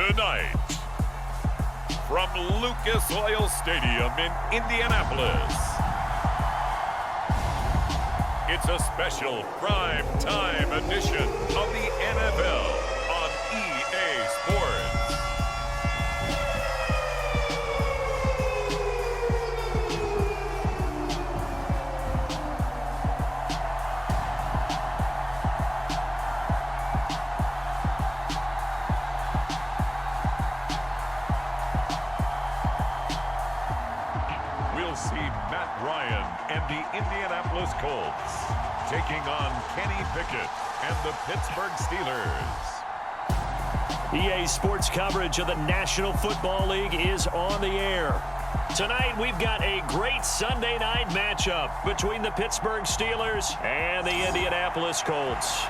Tonight, from Lucas Oil Stadium in Indianapolis, it's a special prime time edition of the NFL on EA Sports. We'll see Matt Ryan and the Indianapolis Colts taking on Kenny Pickett and the Pittsburgh Steelers. EA Sports coverage of the National Football League is on the air. Tonight, we've got a great Sunday night matchup between the Pittsburgh Steelers and the Indianapolis Colts.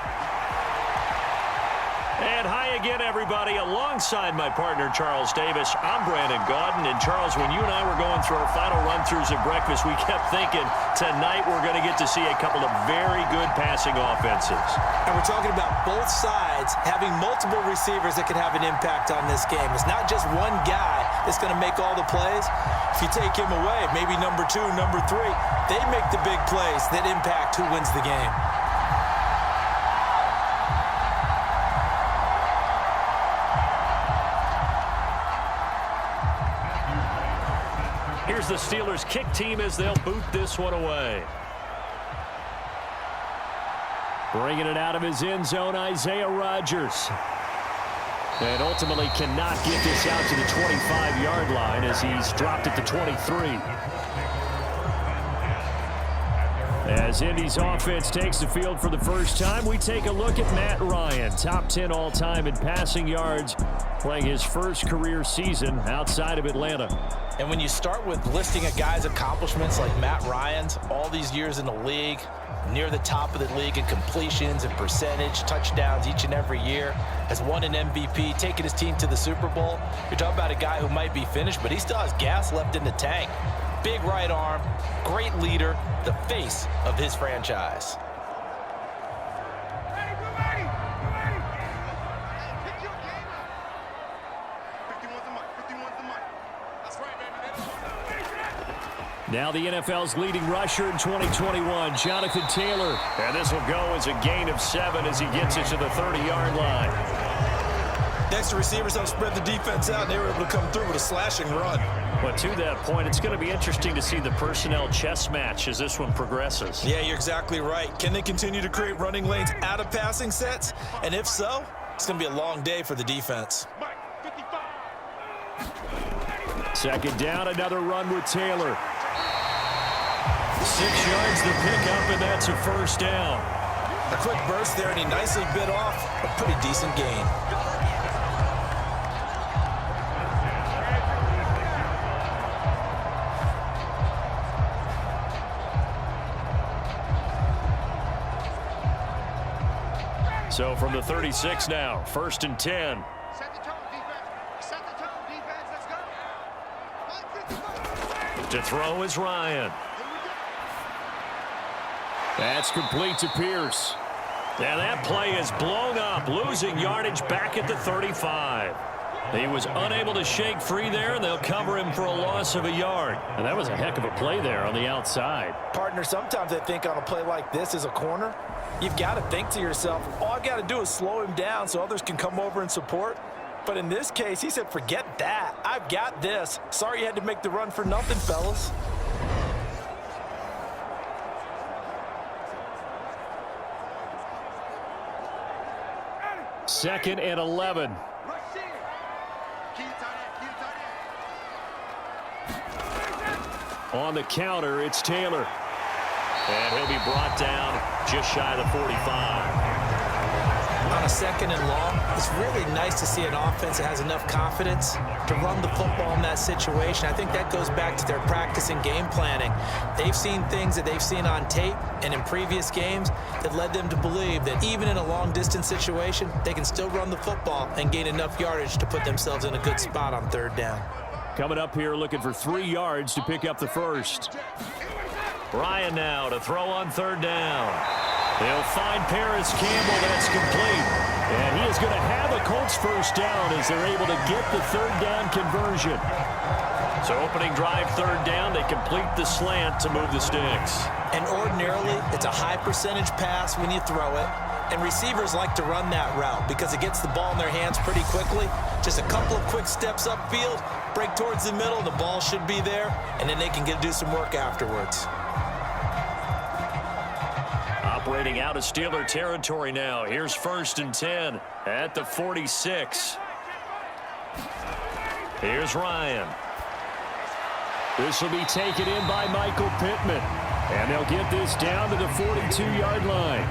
And hi again, everybody. Alongside my partner, Charles Davis, I'm Brandon Gaudin. And, Charles, when you and I were going through our final run-throughs at breakfast, we kept thinking tonight we're going to get to see a couple of very good passing offenses. And we're talking about both sides having multiple receivers that can have an impact on this game. It's not just one guy that's going to make all the plays. If you take him away, maybe number 2, number 3, they make the big plays that impact who wins the game. Here's the Steelers kick team as they'll boot this one away. Bringing it out of his end zone, Isaiah Rodgers. And ultimately cannot get this out to the 25-yard line as he's dropped at the 23. As Indy's offense takes the field for the first time, we take a look at Matt Ryan, top 10 all-time in passing yards, playing his first career season outside of Atlanta. And when you start with listing a guy's accomplishments like Matt Ryan's, all these years in the league, near the top of the league in completions and percentage, touchdowns each and every year, has won an MVP, taken his team to the Super Bowl. You're talking about a guy who might be finished, but he still has gas left in the tank. Big right arm, great leader, the face of his franchise. Now the NFL's leading rusher in 2021, Jonathan Taylor. And this will go as a gain of 7 as he gets it to the 30-yard line. Next, the receivers help spread the defense out, and they were able to come through with a slashing run. But to that point, it's going to be interesting to see the personnel chess match as this one progresses. Yeah, you're exactly right. Can they continue to create running lanes out of passing sets? And if so, it's going to be a long day for the defense. Second down, another run with Taylor. 6 yards the pickup, and that's a first down. A quick burst there, and he nicely bit off a pretty decent gain. So from the 36 now, 1st and 10. Set the tone, defense. Set the tone, defense. Let's go. To throw is Ryan. That's complete to Pierce. And that play is blown up, losing yardage back at the 35. He was unable to shake free there, and they'll cover him for a loss of a yard. And that was a heck of a play there on the outside. Partner, sometimes I think on a play like this as a corner, you've got to think to yourself, all I've got to do is slow him down so others can come over and support. But in this case, he said, forget that. I've got this. Sorry you had to make the run for nothing, fellas. Second and 11. On the counter, it's Taylor. And he'll be brought down just shy of the 45. On a second and long, it's really nice to see an offense that has enough confidence to run the football in that situation. I think that goes back to their practice and game planning. They've seen things that they've seen on tape and in previous games that led them to believe that even in a long-distance situation, they can still run the football and gain enough yardage to put themselves in a good spot on 3rd down. Coming up here looking for 3 yards to pick up the first. Ryan now to throw on 3rd down. They'll find Paris Campbell. That's complete. And he is going to have a Colts first down as they're able to get the third down conversion. So opening drive, third down, they complete the slant to move the sticks. And ordinarily, it's a high percentage pass when you throw it. And receivers like to run that route because it gets the ball in their hands pretty quickly. Just a couple of quick steps upfield, break towards the middle, the ball should be there, and then they can do some work afterwards. Operating out of Steeler territory now. Here's 1st and 10 at the 46. Here's Ryan. This will be taken in by Michael Pittman. And they'll get this down to the 42-yard line.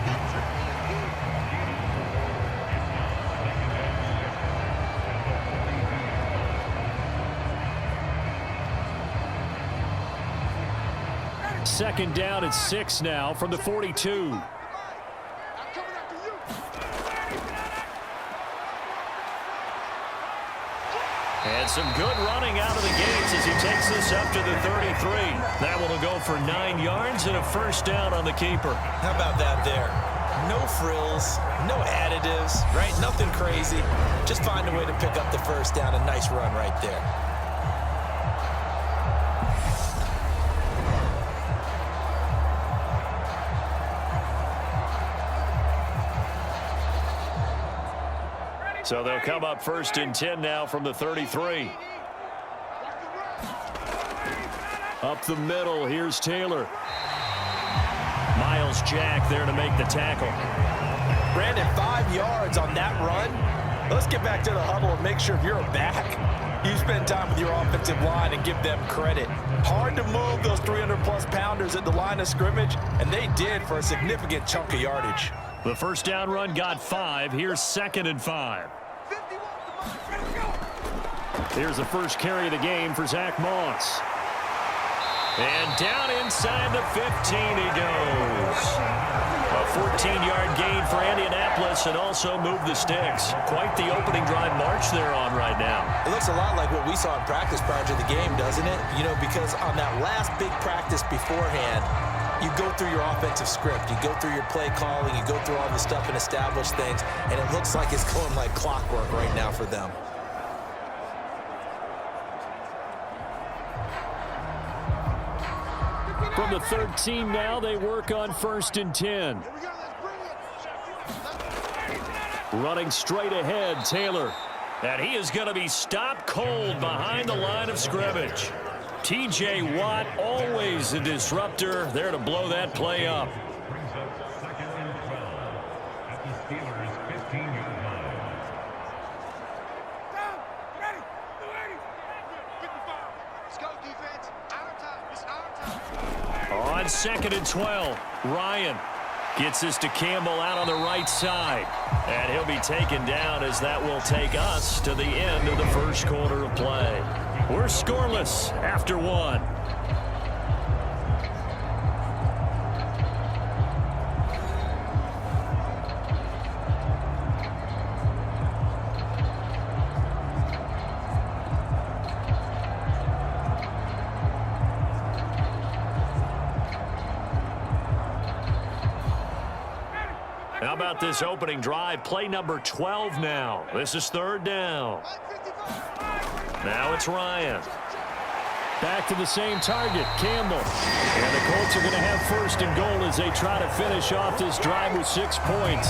Second down at 6 now from the 42. And some good running out of the gates as he takes this up to the 33. That one will go for 9 yards and a first down on the keeper. How about that there? No frills, no additives, right? Nothing crazy. Just find a way to pick up the first down. A nice run right there. So they'll come up 1st and 10 now from the 33. Up the middle, here's Taylor. Miles Jack there to make the tackle. Brandon, 5 yards on that run. Let's get back to the huddle and make sure if you're a back, you spend time with your offensive line and give them credit. Hard to move those 300-plus pounders at the line of scrimmage, and they did for a significant chunk of yardage. The first down run got 5. Here's 2nd and 5. Here's the first carry of the game for Zach Moss. And down inside the 15 he goes. A 14-yard gain for Indianapolis and also moved the sticks. Quite the opening drive march they're on right now. It looks a lot like what we saw in practice prior to the game, doesn't it? You know, because on that last big practice beforehand, you go through your offensive script, you go through your play calling, you go through all the stuff and establish things, and it looks like it's going like clockwork right now for them. From the 13 now, they work on 1st and 10. Running straight ahead, Taylor. And he is going to be stopped cold behind the line of scrimmage. T.J. Watt, always a disruptor, there to blow that play up. On 2nd and 12, Ryan gets this to Campbell out on the right side. And he'll be taken down as that will take us to the end of the first quarter of play. We're scoreless after 1. How about this opening drive? Play number 12 now. This is 3rd down. Now it's Ryan. Back to the same target, Campbell. And the Colts are going to have 1st and goal as they try to finish off this drive with 6 points.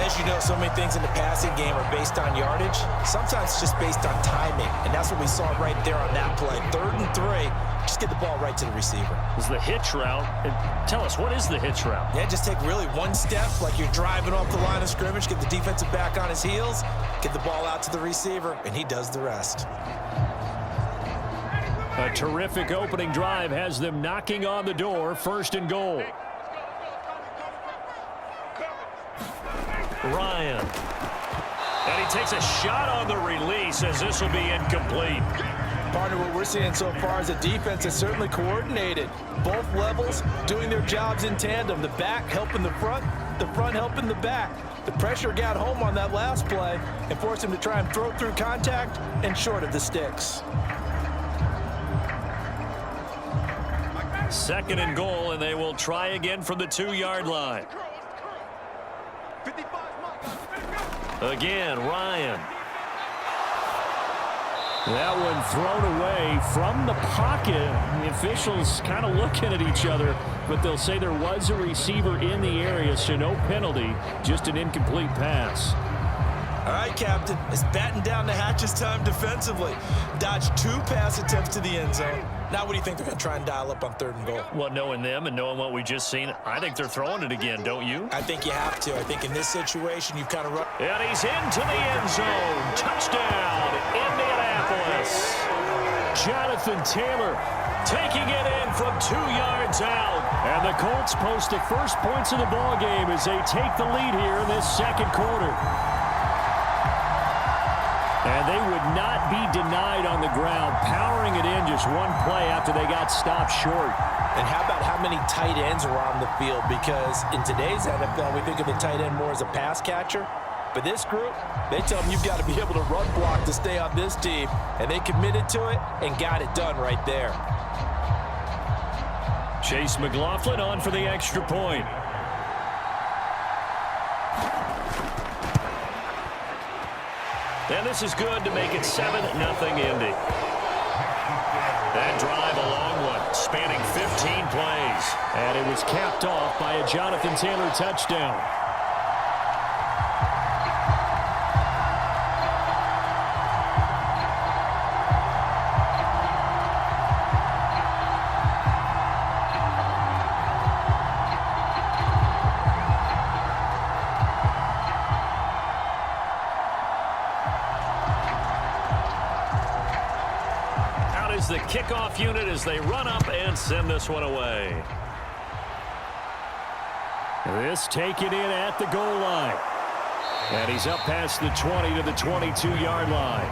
As you know, so many things in the passing game are based on yardage. Sometimes it's just based on timing, and that's what we saw right there on that play. 3rd and 3. Just get the ball right to the receiver. This is the hitch route. And tell us, what is the hitch route? Yeah, just take really one step like you're driving off the line of scrimmage, get the defensive back on his heels, get the ball out to the receiver, and he does the rest. A terrific opening drive has them knocking on the door. 1st and goal. Ryan. And he takes a shot on the release as this will be incomplete. Partner, what we're seeing so far is a defense that's certainly coordinated. Both levels doing their jobs in tandem. The back helping the front helping the back. The pressure got home on that last play and forced him to try and throw through contact and short of the sticks. 2nd and goal, and they will try again from the 2-yard line. 55, Again, Ryan. That one thrown away from the pocket. The officials kind of looking at each other, but they'll say there was a receiver in the area, so no penalty, just an incomplete pass. All right, Captain, it's batten down the hatches time defensively. Dodged 2 pass attempts to the end zone. Now what do you think they're going to try and dial up on 3rd and goal? Well, knowing them and knowing what we just seen, I think they're throwing it again, don't you? I think you have to. I think in this situation, you've kind of run. And he's into the end zone. Touchdown, Indianapolis. Jonathan Taylor taking it in from 2 yards out. And the Colts post the first points of the ball game as they take the lead here in this 2nd quarter. And they would not be denied on the ground, powering it in just one play after they got stopped short. And how about how many tight ends are on the field? Because in today's NFL, we think of the tight end more as a pass catcher. But this group, they tell them you've got to be able to run block to stay on this team. And they committed to it and got it done right there. Chase McLaughlin on for the extra point. And this is good to make it 7-0 Indy. That drive, a long one, spanning 15 plays. And it was capped off by a Jonathan Taylor touchdown. The kickoff unit as they run up and send this one away. This taken in at the goal line. And he's up past the 20 to the 22-yard line.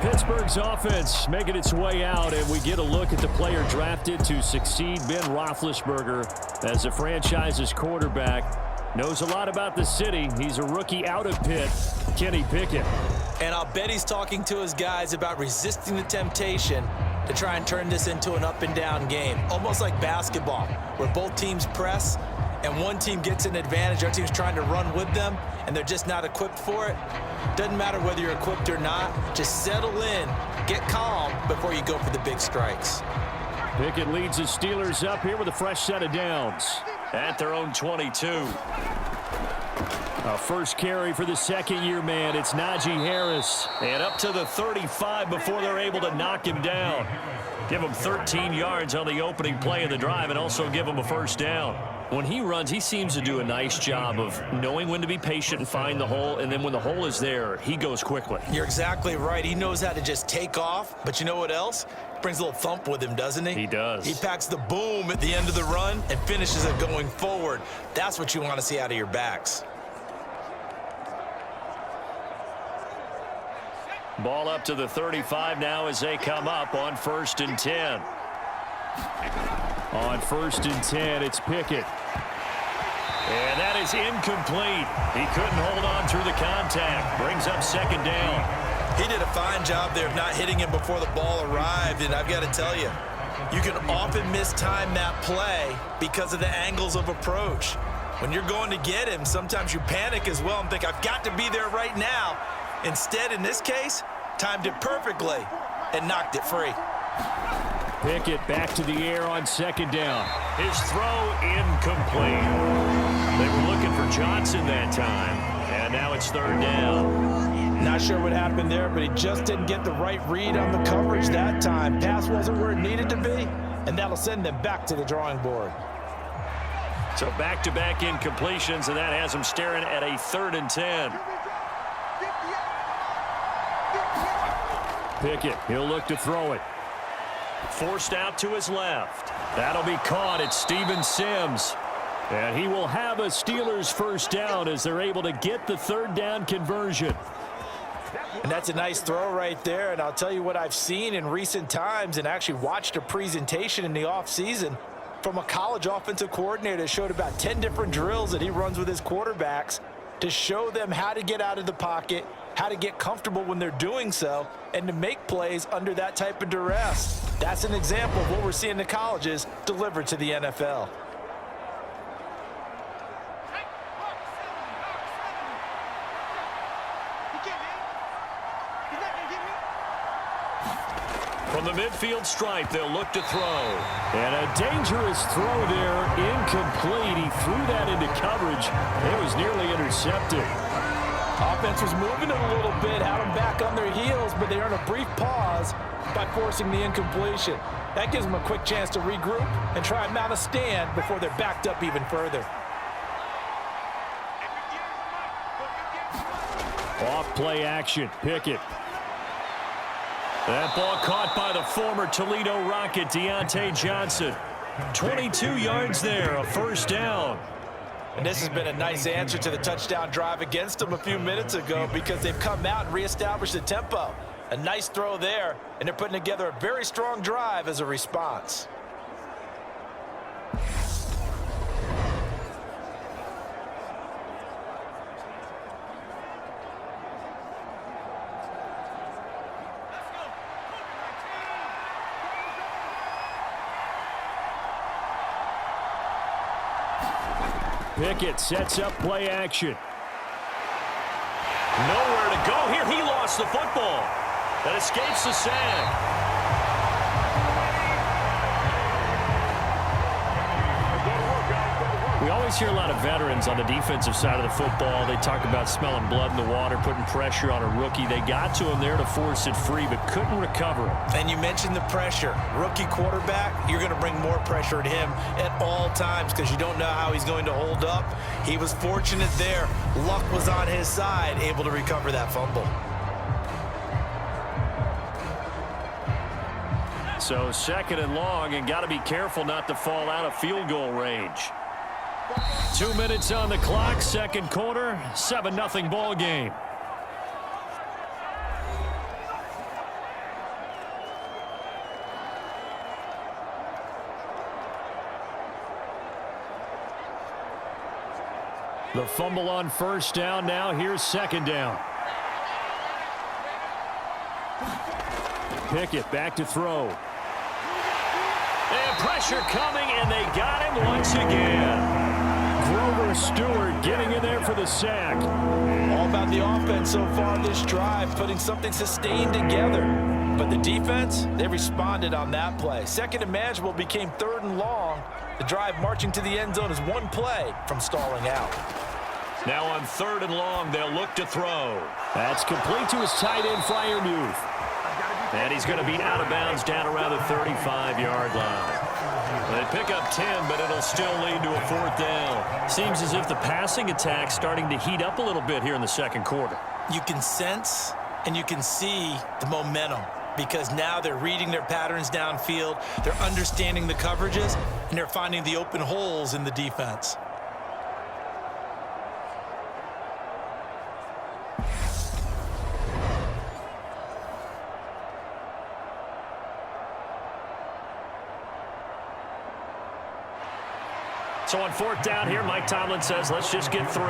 Pittsburgh's offense making its way out, and we get a look at the player drafted to succeed Ben Roethlisberger as the franchise's quarterback. Knows a lot about the city. He's a rookie out of Pitt, Kenny Pickett. And I'll bet he's talking to his guys about resisting the temptation to try and turn this into an up-and-down game. Almost like basketball, where both teams press, and one team gets an advantage. Our team's trying to run with them, and they're just not equipped for it. Doesn't matter whether you're equipped or not. Just settle in, get calm before you go for the big strikes. Pickett leads the Steelers up here with a fresh set of downs. At their own 22. A first carry for the second-year man. It's Najee Harris. And up to the 35 before they're able to knock him down. Give him 13 yards on the opening play of the drive and also give him a first down. When he runs, he seems to do a nice job of knowing when to be patient and find the hole, and then when the hole is there, he goes quickly. You're exactly right. He knows how to just take off, but you know what else? Brings a little thump with him, doesn't he? He does. He packs the boom at the end of the run and finishes it going forward. That's what you want to see out of your backs. Ball up to the 35 now as they come up on 1st and 10. On 1st and 10, it's Pickett. And that is incomplete. He couldn't hold on through the contact. Brings up 2nd down. He did a fine job there of not hitting him before the ball arrived, and I've got to tell you, you can often mistime that play because of the angles of approach. When you're going to get him, sometimes you panic as well and think, I've got to be there right now. Instead, in this case, timed it perfectly and knocked it free. Pickett back to the air on 2nd down. His throw incomplete. They were looking for Johnson that time, and now it's 3rd down. Not sure what happened there, but he just didn't get the right read on the coverage that time. Pass wasn't where it needed to be, and that'll send them back to the drawing board. So back-to-back incompletions, and that has them staring at a 3rd and 10. Pickett, he'll look to throw it. Forced out to his left. That'll be caught at Steven Sims. And he will have a Steelers first down as they're able to get the 3rd down conversion. And that's a nice throw right there. And I'll tell you what I've seen in recent times and actually watched a presentation in the offseason from a college offensive coordinator that showed about 10 different drills that he runs with his quarterbacks to show them how to get out of the pocket, how to get comfortable when they're doing so, and to make plays under that type of duress. That's an example of what we're seeing in the colleges delivered to the NFL. From the midfield stripe, they'll look to throw. And a dangerous throw there, incomplete. He threw that into coverage. It was nearly intercepted. Offense was moving it a little bit, had them back on their heels, but they earned a brief pause by forcing the incompletion. That gives them a quick chance to regroup and try and mount a stand before they're backed up even further. Off play action, Pickett. That ball caught by the former Toledo Rocket, Deontay Johnson. 22 yards there, a first down. And this has been a nice answer to the touchdown drive against them a few minutes ago because they've come out and reestablished the tempo. A nice throw there, and they're putting together a very strong drive as a response. Pickett sets up play action. Nowhere to go here. He lost the football. That escapes the sack. We always hear a lot of veterans on the defensive side of the football. They talk about smelling blood in the water, putting pressure on a rookie. They got to him there to force it free, but couldn't recover it. And you mentioned the pressure. Rookie quarterback, you're going to bring more pressure at him at all times because you don't know how he's going to hold up. He was fortunate there. Luck was on his side, able to recover that fumble. So second and long, and got to be careful not to fall out of field goal range. 2 minutes on the clock, second quarter, 7-0 ball game. The fumble on first down. Now here's second down. Pickett back to throw. And pressure coming, and they got him once again. Grover Stewart getting in there for the sack. All about the offense so far this drive, putting something sustained together. But the defense, they responded on that play. Second and manageable became third and long. The drive marching to the end zone is one play from stalling out. Now on third and long, they'll look to throw. That's complete to his tight end, Freiermuth. And he's going to be out of bounds down around the 35-yard line. They pick up 10, but it'll still lead to a fourth down. Seems as if the passing attack's starting to heat up a little bit here in the second quarter. You can sense and you can see the momentum because now they're reading their patterns downfield, they're understanding the coverages, and they're finding the open holes in the defense. So on fourth down here, Mike Tomlin says, let's just get 3.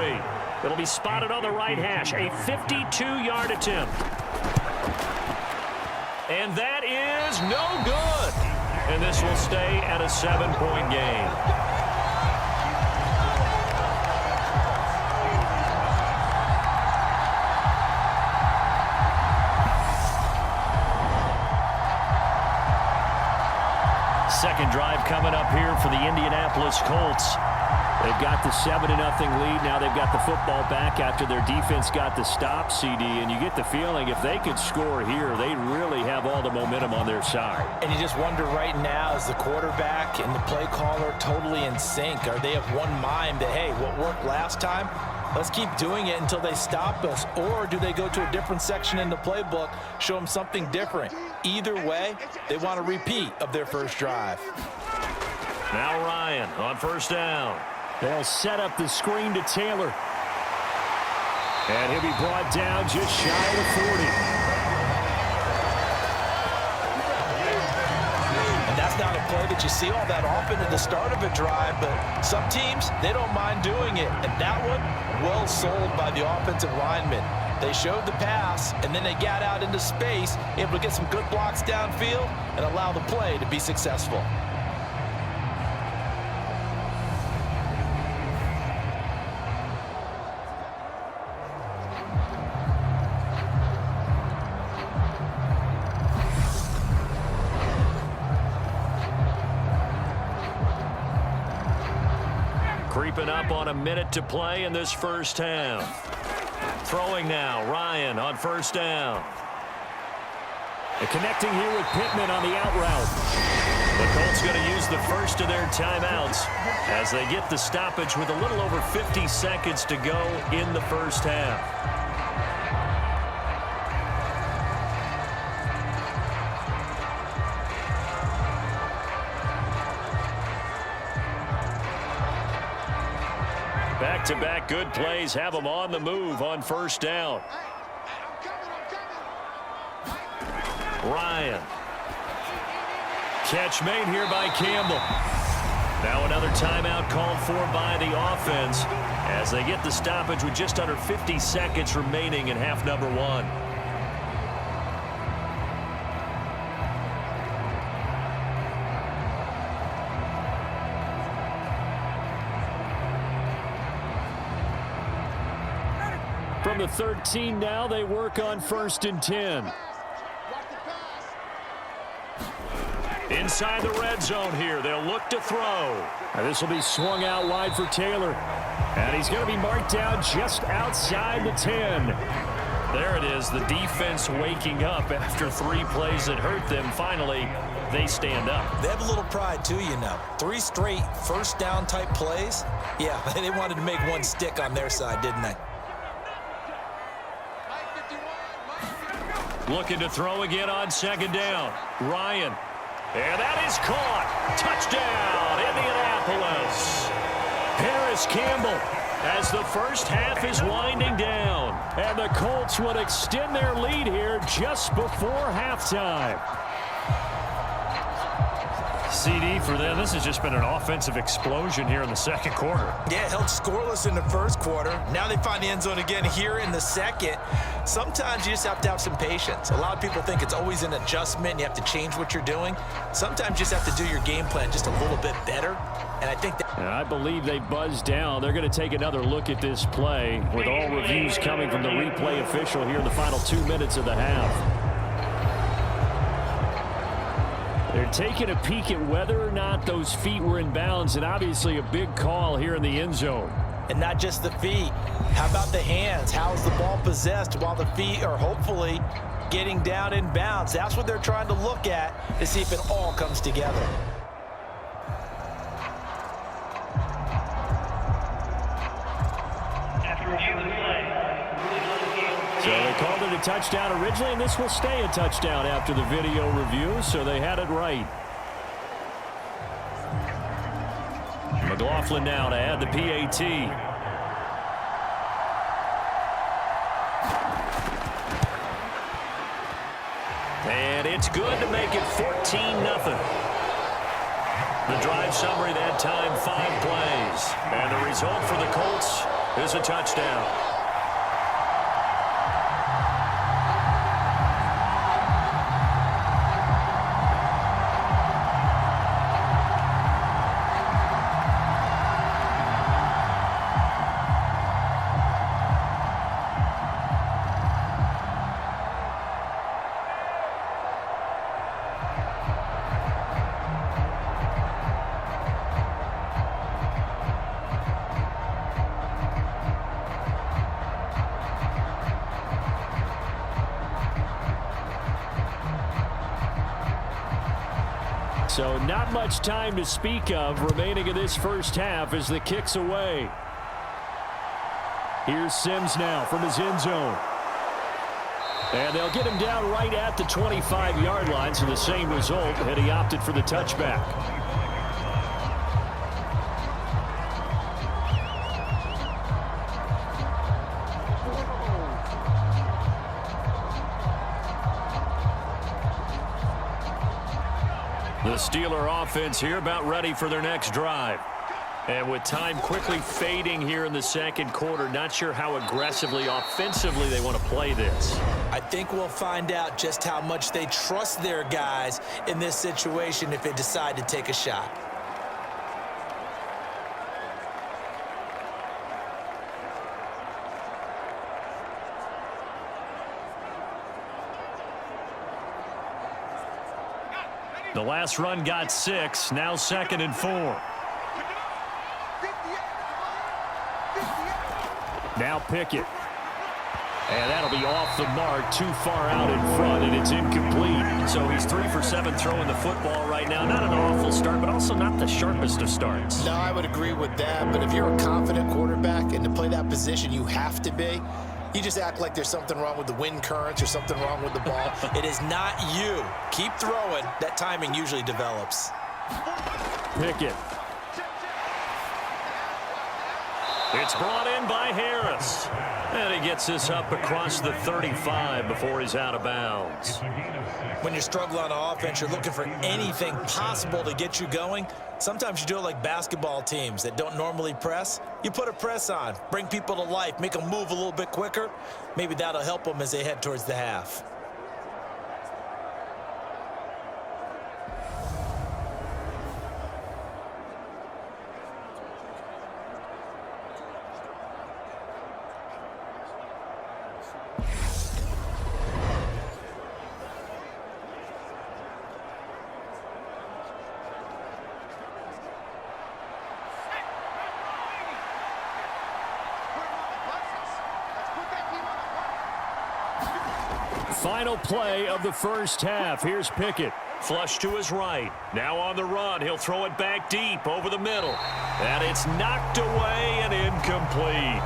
It'll be spotted on the right hash. A 52-yard attempt. And that is no good. And this will stay at a 7-point game. Second drive coming up here for the Indianapolis Colts. They've got the 7-0 lead. Now they've got the football back after their defense got the stop, CD. And you get the feeling if they could score here, they'd really have all the momentum on their side. And you just wonder right now, is the quarterback and the play caller totally in sync? Are they of one mind that, hey, what worked last time, let's keep doing it until they stop us? Or do they go to a different section in the playbook, show them something different? Either way, they want a repeat of their first drive. Now Ryan on first down. They'll set up the screen to Taylor. And he'll be brought down just shy of the 40. And that's not a play that you see all that often at the start of a drive, but some teams, they don't mind doing it. And that one, well sold by the offensive lineman. They showed the pass, and then they got out into space, able to get some good blocks downfield and allow the play to be successful. creeping up on a minute to play in this first half. Throwing now, Ryan on first down. And connecting here with Pittman on the out route. The Colts going to use the first of their timeouts as they get the stoppage with a little over 50 seconds to go in the first half. Back-to-back good plays have them on the move on first down. Ryan. Catch made here by Campbell. Now another timeout called for by the offense as they get the stoppage with just under 50 seconds remaining in half number one. From the 13 now, they work on 1st and 10. Inside the red zone here, they'll look to throw. And this will be swung out wide for Taylor. And he's going to be marked down just outside the 10. There it is, the defense waking up after 3 plays that hurt them. Finally, they stand up. They have a little pride too, you know. 3 straight first down type plays. Yeah, they wanted to make one stick on their side, didn't they? Looking to throw again on 2nd down. Ryan. And that is caught. Touchdown, Indianapolis. Harris Campbell as the first half is winding down. And the Colts would extend their lead here just before halftime. CD for them. This has just been an offensive explosion here in the second quarter. Yeah, held scoreless in the first quarter. Now they find the end zone again here in the second. Sometimes you just have to have some patience. A lot of people think it's always an adjustment. You have to change what you're doing. Sometimes you just have to do your game plan just a little bit better. And I think that... And I believe they buzzed down. They're going to take another look at this play with all reviews coming from the replay official here in the final 2 minutes of the half. They're taking a peek at whether or not those feet were in bounds, and obviously a big call here in the end zone. And not just the feet. How about the hands? How is the ball possessed while the feet are hopefully getting down in bounds? That's what they're trying to look at to see if it all comes together. So they called it a touchdown originally, and this will stay a touchdown after the video review, so they had it right. McLaughlin now to add the PAT. And it's good to make it 14-0. The drive summary that time, 5 plays. And the result for the Colts is a touchdown. So not much time to speak of remaining in this first half as the kick's away. Here's Sims now from his end zone. And they'll get him down right at the 25-yard line, so the same result, and he opted for the touchback. The Steeler offense here about ready for their next drive. And with time quickly fading here in the second quarter, not sure how aggressively, offensively they want to play this. I think we'll find out just how much they trust their guys in this situation if they decide to take a shot. The last run got 6, now 2nd and 4. Now Pickett. And that'll be off the mark, too far out in front, and it's incomplete. So he's 3 for 7 throwing the football right now. Not an awful start, but also not the sharpest of starts. No, I would agree with that. But if you're a confident quarterback and to play that position, you have to be. You just act like there's something wrong with the wind currents or something wrong with the ball. It is not you. Keep throwing. That timing usually develops. Pickett. It's brought in by Harris. And he gets this up across the 35 before he's out of bounds. When you're struggling on offense, you're looking for anything possible to get you going. Sometimes you do it like basketball teams that don't normally press. You put a press on, bring people to life, make them move a little bit quicker. Maybe that'll help them as they head towards the half. Final play of the first half. Here's Pickett. Flush to his right. Now on the run. He'll throw it back deep over the middle. And it's knocked away and incomplete.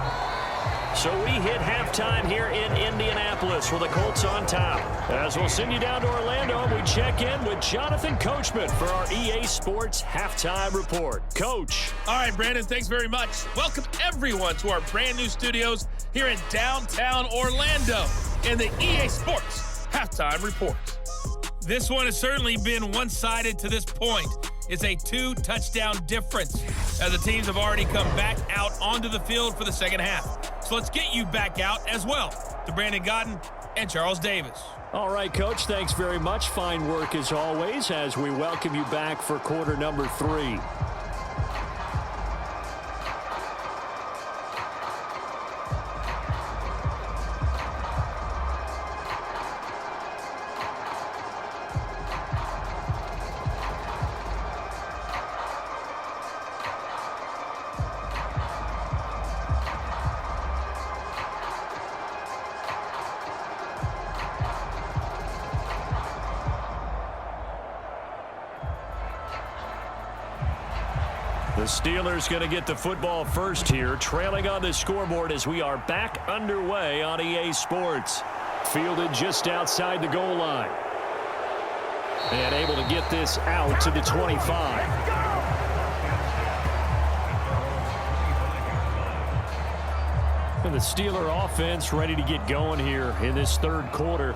So we hit halftime here in Indianapolis with the Colts on top. As we'll send you down to Orlando, we check in with Jonathan Coachman for our EA Sports Halftime Report. Coach. All right, Brandon, thanks very much. Welcome everyone to our brand new studios here in downtown Orlando in the EA Sports Halftime Report. This one has certainly been one-sided to this point. It's a 2-touchdown difference as the teams have already come back out onto the field for the second half. So let's get you back out as well to Brandon Godden and Charles Davis. All right, Coach, thanks very much. Fine work as always as we welcome you back for quarter number 3. The Steelers going to get the football first here, trailing on the scoreboard as we are back underway on EA Sports. Fielded just outside the goal line. And able to get this out to the 25. And the Steeler offense ready to get going here in this third quarter.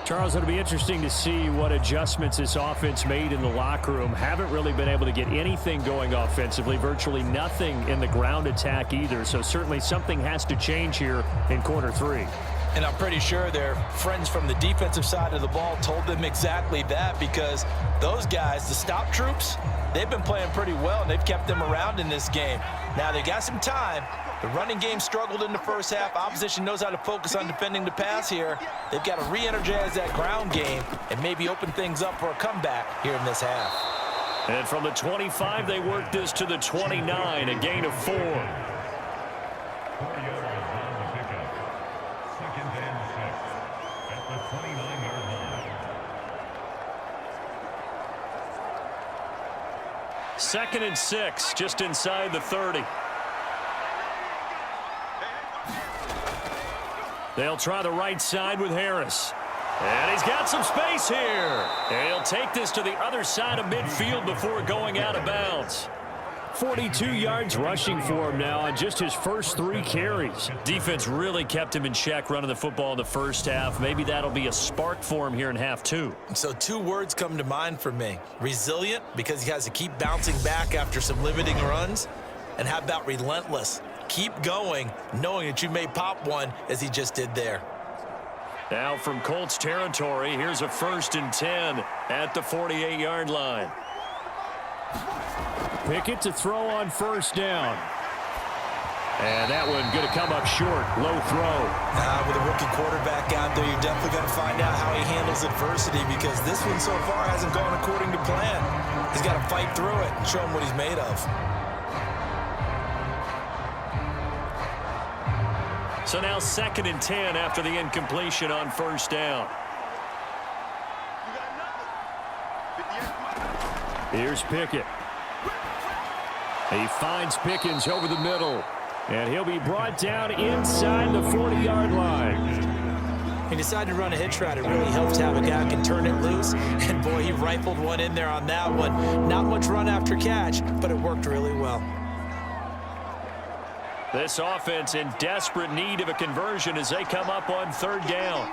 Charles, it'll be interesting to see what adjustments this offense made in the locker room. Haven't really been able to get anything going offensively, virtually nothing in the ground attack either. So certainly something has to change here in quarter 3. And I'm pretty sure their friends from the defensive side of the ball told them exactly that, because those guys, the stop troops, they've been playing pretty well, and they've kept them around in this game. Now, they got some time. The running game struggled in the first half. Opposition knows how to focus on defending the pass here. They've got to re-energize that ground game and maybe open things up for a comeback here in this half. And from the 25, they work this to the 29, a gain of 4. Second and 6, just inside the 30. They'll try the right side with Harris. And he's got some space here. And he'll take this to the other side of midfield before going out of bounds. 42 yards rushing for him now on just his first 3 carries. Defense really kept him in check running the football in the first half. Maybe that'll be a spark for him here in half 2. So 2 words come to mind for me. Resilient, because he has to keep bouncing back after some limiting runs. And how about relentless? Keep going, knowing that you may pop one as he just did there. Now from Colts territory, here's a 1st and 10 at the 48-yard line. Pickett to throw on first down. And that one going to come up short. Low throw. With a rookie quarterback out there, you're definitely going to find out how he handles adversity, because this one so far hasn't gone according to plan. He's got to fight through it and show him what he's made of. So now 2nd and 10 after the incompletion on first down. Here's Pickett. He finds Pickens over the middle. And he'll be brought down inside the 40-yard line. He decided to run a hitch route. It really helps to have a guy who can turn it loose. And, boy, he rifled one in there on that one. Not much run after catch, but it worked really well. This offense in desperate need of a conversion as they come up on 3rd down.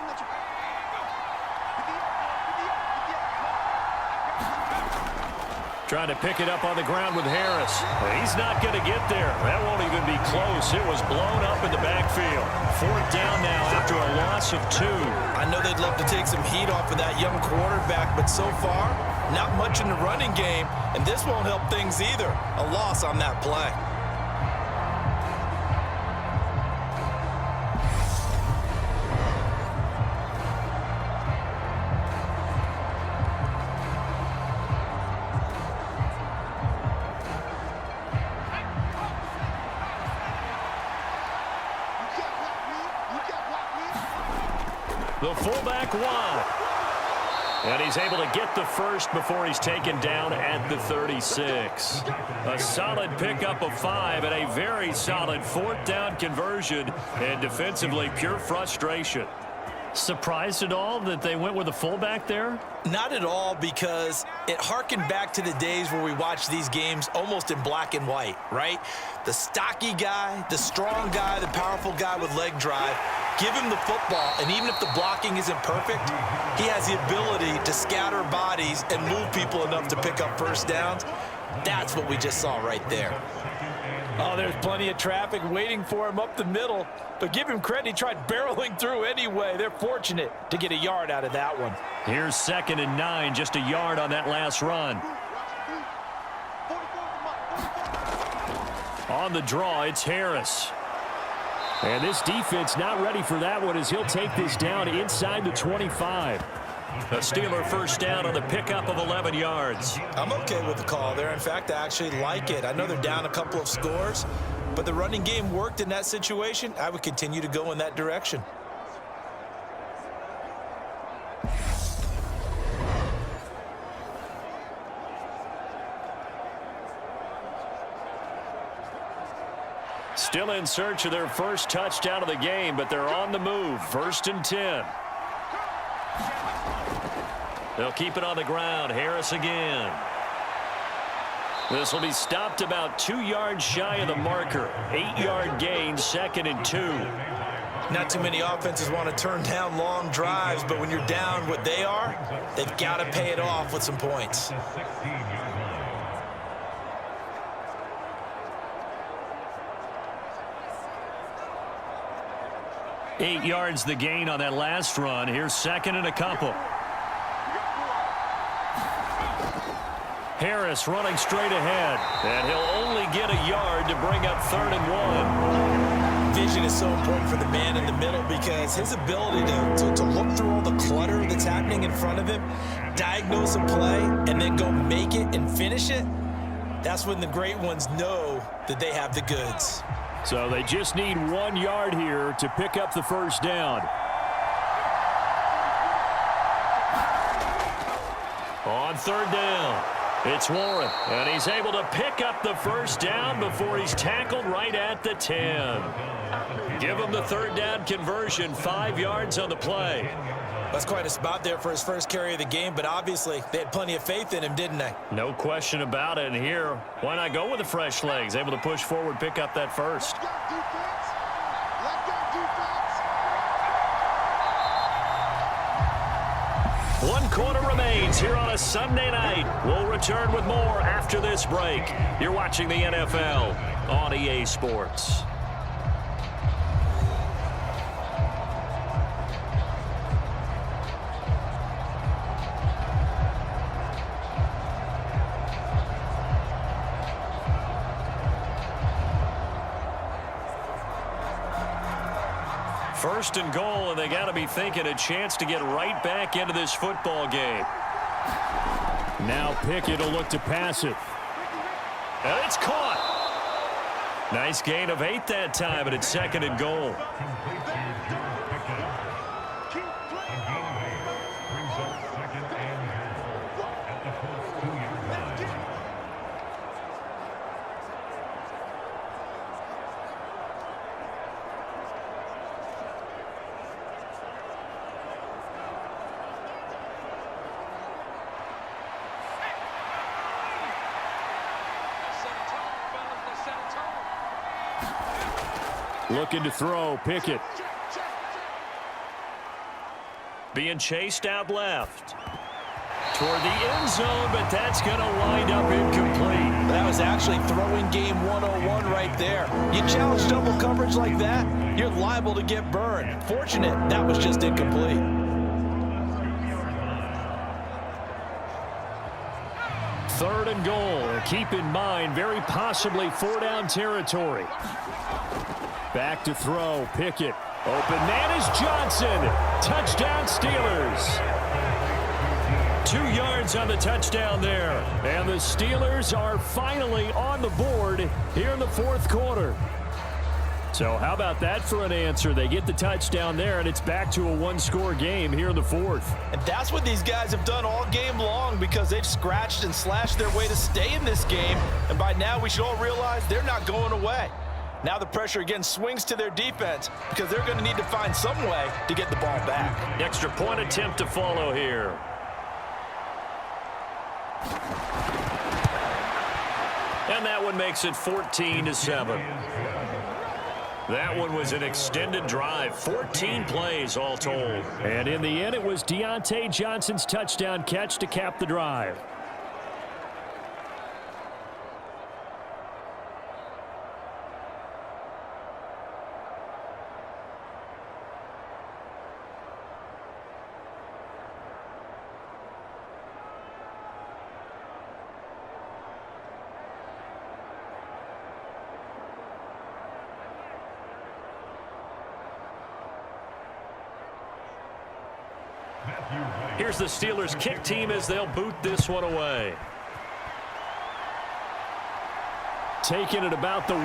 Trying to pick it up on the ground with Harris. He's not going to get there. That won't even be close. It was blown up in the backfield. 4th down now after a loss of 2. I know they'd love to take some heat off of that young quarterback, but so far, not much in the running game, and this won't help things either. A loss on that play. The fullback wide. And he's able to get the first before he's taken down at the 36. A solid pickup of 5 and a very solid 4th down conversion. And defensively, pure frustration. Surprised at all that they went with a fullback there? Not at all, because it harkened back to the days where we watched these games almost in black and white, right? The stocky guy, the strong guy, the powerful guy with leg drive. Give him the football, and even if the blocking isn't perfect, he has the ability to scatter bodies and move people enough to pick up first downs. That's what we just saw right there. Oh, there's plenty of traffic waiting for him up the middle. But give him credit, he tried barreling through anyway. They're fortunate to get a yard out of that one. Here's 2nd and 9, just a yard on that last run. On the draw, it's Harris. And this defense not ready for that one as he'll take this down inside the 25. A Steeler first down on the pickup of 11 yards. I'm okay with the call there. In fact, I actually like it. I know they're down a couple of scores, but the running game worked in that situation. I would continue to go in that direction. Still in search of their first touchdown of the game, but they're on the move. 1st and 10. They'll keep it on the ground. Harris again. This will be stopped about 2 yards shy of the marker. 8-yard gain, 2nd and 2. Not too many offenses want to turn down long drives, but when you're down what they are, they've got to pay it off with some points. Eight yards the gain on that last run. Here's 2nd and a couple. Harris running straight ahead. And he'll only get a yard to bring up 3rd and 1. Vision is so important for the man in the middle because his ability to look through all the clutter that's happening in front of him, diagnose a play, and then go make it and finish it, that's when the great ones know that they have the goods. So they just need 1 yard here to pick up the first down. On 3rd down, it's Warren, and he's able to pick up the first down before he's tackled right at the 10. Give him the 3rd down conversion, 5 yards on the play. That's quite a spot there for his first carry of the game, but obviously they had plenty of faith in him, didn't they? No question about it. And here, why not go with the fresh legs? Able to push forward, pick up that first. One quarter remains here on a Sunday night. We'll return with more after this break. You're watching the NFL on EA Sports. First and goal, and they got to be thinking a chance to get right back into this football game. Now Pickett will look to pass it. And it's caught. Nice gain of 8 that time, and it's 2nd and goal. Looking to throw, Pickett. Being chased out left. Toward the end zone, but that's going to wind up incomplete. That was actually throwing game 101 right there. You challenge double coverage like that, you're liable to get burned. Fortunate, that was just incomplete. Third and goal. Keep in mind, very possibly 4-down territory. Back to throw, Pickett. Open man is Johnson. Touchdown Steelers. 2 yards on the touchdown there. And the Steelers are finally on the board here in the 4th quarter. So how about that for an answer? They get the touchdown there, and it's back to a 1-score game here in the 4th. And that's what these guys have done all game long because they've scratched and slashed their way to stay in this game. And by now, we should all realize they're not going away. Now the pressure again swings to their defense because they're going to need to find some way to get the ball back. Extra point attempt to follow here. And that one makes it 14-7. That one was an extended drive, 14 plays all told. And in the end, it was Deontay Johnson's touchdown catch to cap the drive. Here's the Steelers kick team as they'll boot this one away. Taking it about the 1.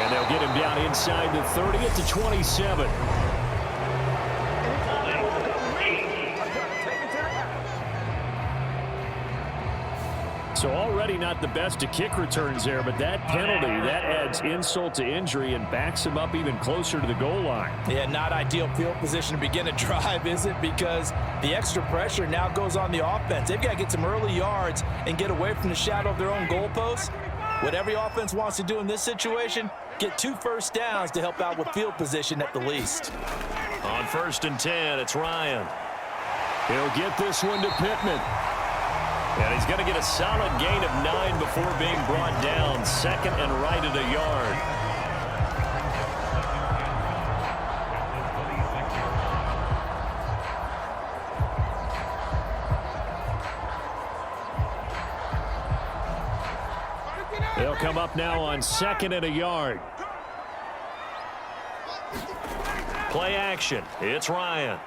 And they'll get him down inside the 30 at the 27. So already not the best to kick returns there, but that penalty, that adds insult to injury and backs him up even closer to the goal line. Yeah, not ideal field position to begin a drive, is it? Because the extra pressure now goes on the offense. They've got to get some early yards and get away from the shadow of their own goalposts. What every offense wants to do in this situation, get 2 first downs to help out with field position at the least. On 1st and 10, it's Ryan. He'll get this one to Pittman. And he's going to get a solid gain of 9 before being brought down. 2nd and right at a yard. They'll come up now on 2nd and a yard. Play action. It's Ryan.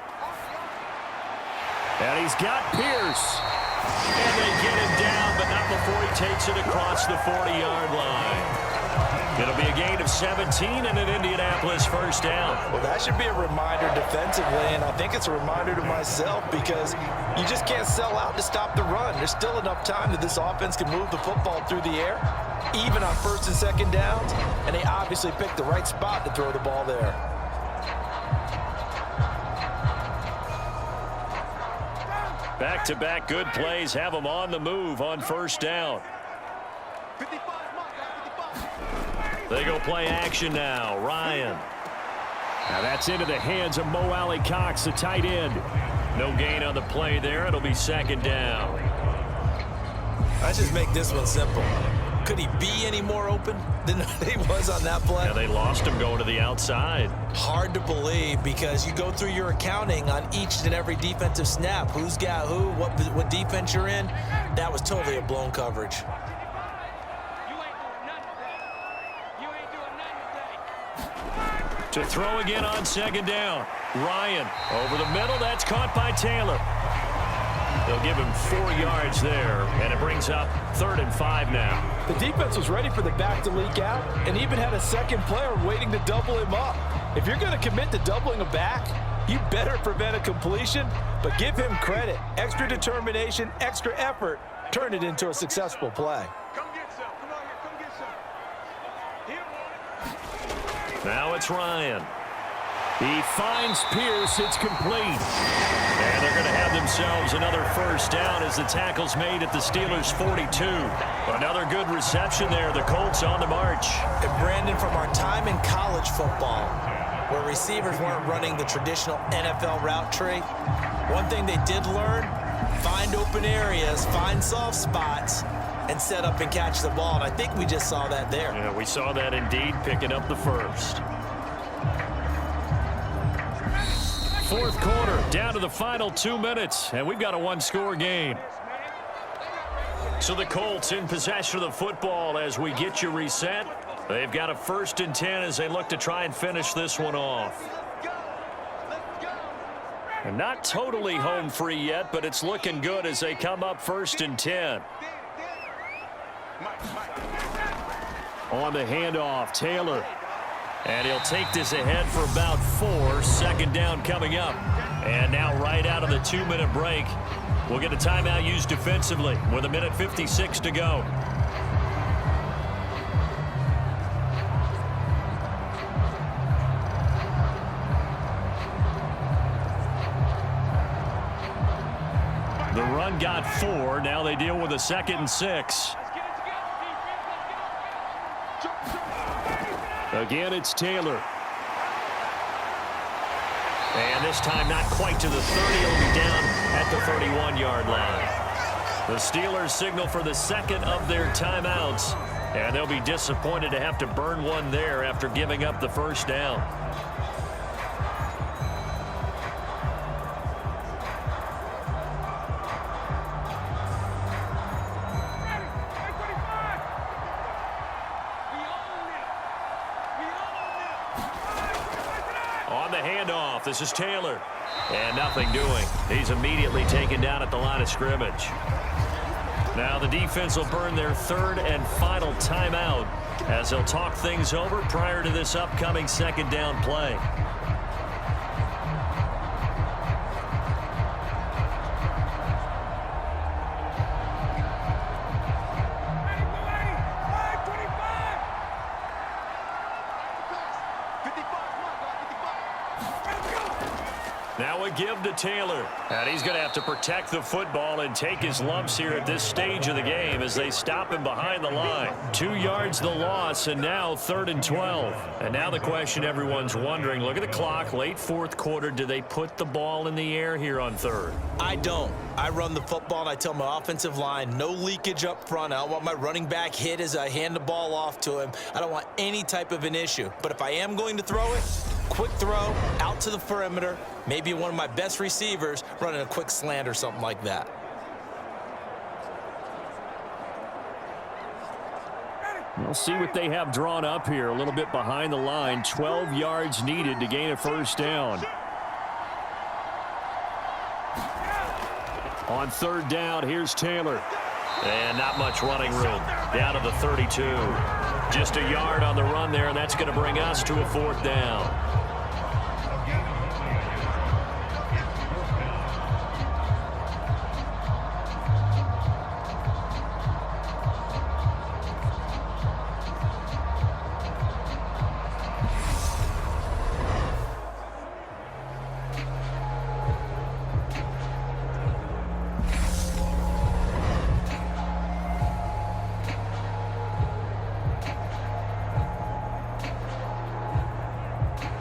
And he's got Pierce. And they get him down, but not before he takes it across the 40-yard line. It'll be a gain of 17 and an Indianapolis first down. Well, that should be a reminder defensively, and I think it's a reminder to myself because you just can't sell out to stop the run. There's still enough time that this offense can move the football through the air, even on 1st and 2nd downs, and they obviously picked the right spot to throw the ball there. Back-to-back good plays have them on the move on 1st down. They go play action now. Ryan. Now that's into the hands of Mo Alley Cox, the tight end. No gain on the play there. It'll be 2nd down. Let's just make this one simple. Could he be any more open than he was on that play? Yeah, they lost him going to the outside. Hard to believe because you go through your accounting on each and every defensive snap. Who's got who, what defense you're in. That was totally a blown coverage. To throw again on 2nd down. Ryan over the middle. That's caught by Taylor. They'll give him 4 yards there, and it brings up 3rd and 5 now. The defense was ready for the back to leak out and even had a second player waiting to double him up. If you're going to commit to doubling a back, you better prevent a completion, but give him credit. Extra determination, extra effort, turn it into a successful play. Come get some. Come on here. Come get some. Here. Now it's Ryan. He finds Pierce. It's complete. And they're going to have themselves another first down as the tackle's made at the Steelers' 42. Another good reception there. The Colts on the march. And Brandon, from our time in college football, where receivers weren't running the traditional NFL route tree, one thing they did learn, find open areas, find soft spots, and set up and catch the ball. And I think we just saw that there. Yeah, we saw that indeed, picking up the first. 4th quarter, down to the final 2 minutes, and we've got a 1-score game. So the Colts in possession of the football as we get you reset. They've got a 1st and 10 as they look to try and finish this one off. And not totally home free yet, but it's looking good as they come up 1st and 10. On the handoff, Taylor. And he'll take this ahead for about 4. 2nd down coming up. And now right out of the 2-minute break, we'll get a timeout used defensively with 1:56 to go. The run got 4. Now they deal with a 2nd and 6. Again, it's Taylor. And this time not quite to the 30. He'll be down at the 31-yard line. The Steelers signal for the 2nd of their timeouts. And they'll be disappointed to have to burn one there after giving up the 1st down. On the handoff, this is Taylor. And nothing doing. He's immediately taken down at the line of scrimmage. Now the defense will burn their 3rd and final timeout as they'll talk things over prior to this upcoming 2nd down play. Now a give to Taylor. And he's going to have to protect the football and take his lumps here at this stage of the game as they stop him behind the line. 2 yards the loss, and now 3rd and 12. And now the question everyone's wondering, look at the clock, late 4th quarter, do they put the ball in the air here on 3rd? I don't. I run the football, and I tell my offensive line, no leakage up front. I don't want my running back hit as I hand the ball off to him. I don't want any type of an issue. But if I am going to throw it, quick throw, out to the perimeter, maybe one of my best receivers running a quick slant or something like that. We'll see what they have drawn up here. A little bit behind the line. 12 yards needed to gain a 1st down. On 3rd down, here's Taylor. And not much running room. Down to the 32. Just a yard on the run there, and that's going to bring us to a 4th down.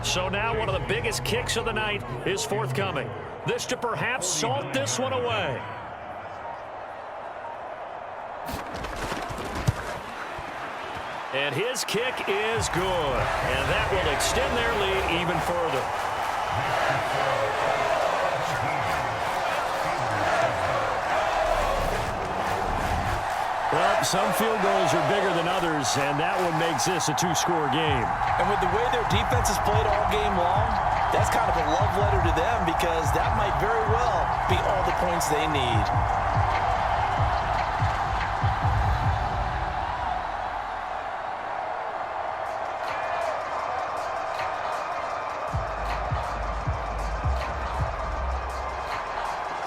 So now one of the biggest kicks of the night is forthcoming. This to perhaps salt this one away. And his kick is good. And that will extend their lead even further. Well, some field goals are bigger than others, and that one makes this a 2-score game. And with the way their defense has played all game long, that's kind of a love letter to them because that might very well be all the points points they need.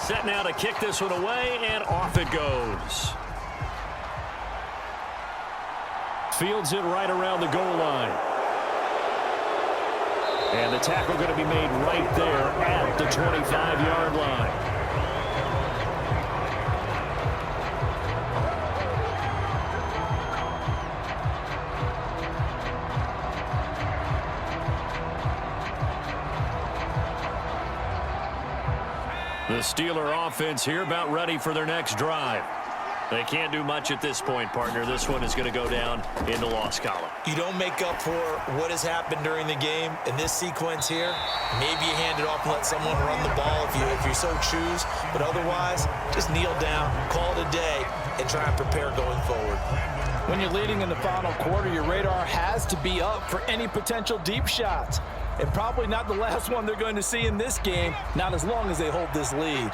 Set now to kick this one away, and off it goes. Fields it right around the goal line. And the tackle going to be made right there at the 25-yard line. The Steeler offense here about ready for their next drive. They can't do much at this point, partner. This one is going to go down in the loss column. You don't make up for what has happened during the game. In this sequence here, maybe you hand it off and let someone run the ball if you so choose. But otherwise, just kneel down, call it a day, and try and prepare going forward. When you're leading in the final quarter, your radar has to be up for any potential deep shots. And probably not the last one they're going to see in this game, not as long as they hold this lead.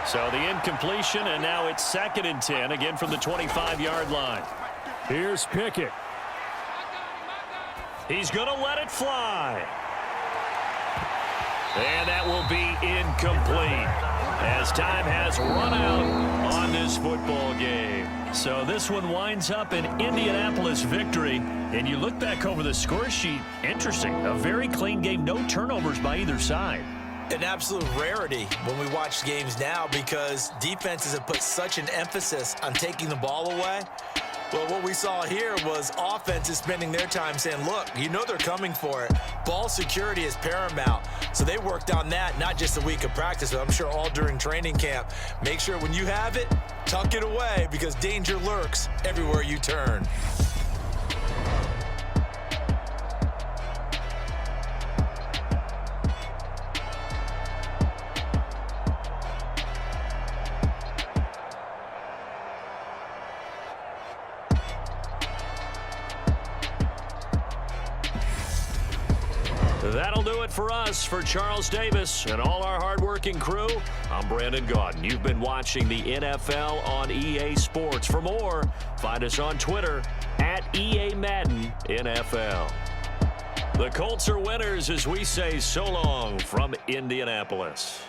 So the incompletion, and now it's 2nd and 10, again from the 25-yard line. Here's Pickett. He's going to let it fly. And that will be incomplete as time has run out on this football game. So this one winds up an Indianapolis victory. And you look back over the score sheet, interesting. A very clean game, no turnovers by either side. An absolute rarity when we watch games now because defenses have put such an emphasis on taking the ball away. Well, what we saw here was offenses spending their time saying, look, you know they're coming for it. Ball security is paramount. So they worked on that, not just a week of practice, but I'm sure all during training camp. Make sure when you have it, tuck it away because danger lurks everywhere you turn. That'll do it for us. For Charles Davis and all our hardworking crew, I'm Brandon Gaudin. You've been watching the NFL on EA Sports. For more, find us on Twitter at EA Madden NFL. The Colts are winners as we say so long from Indianapolis.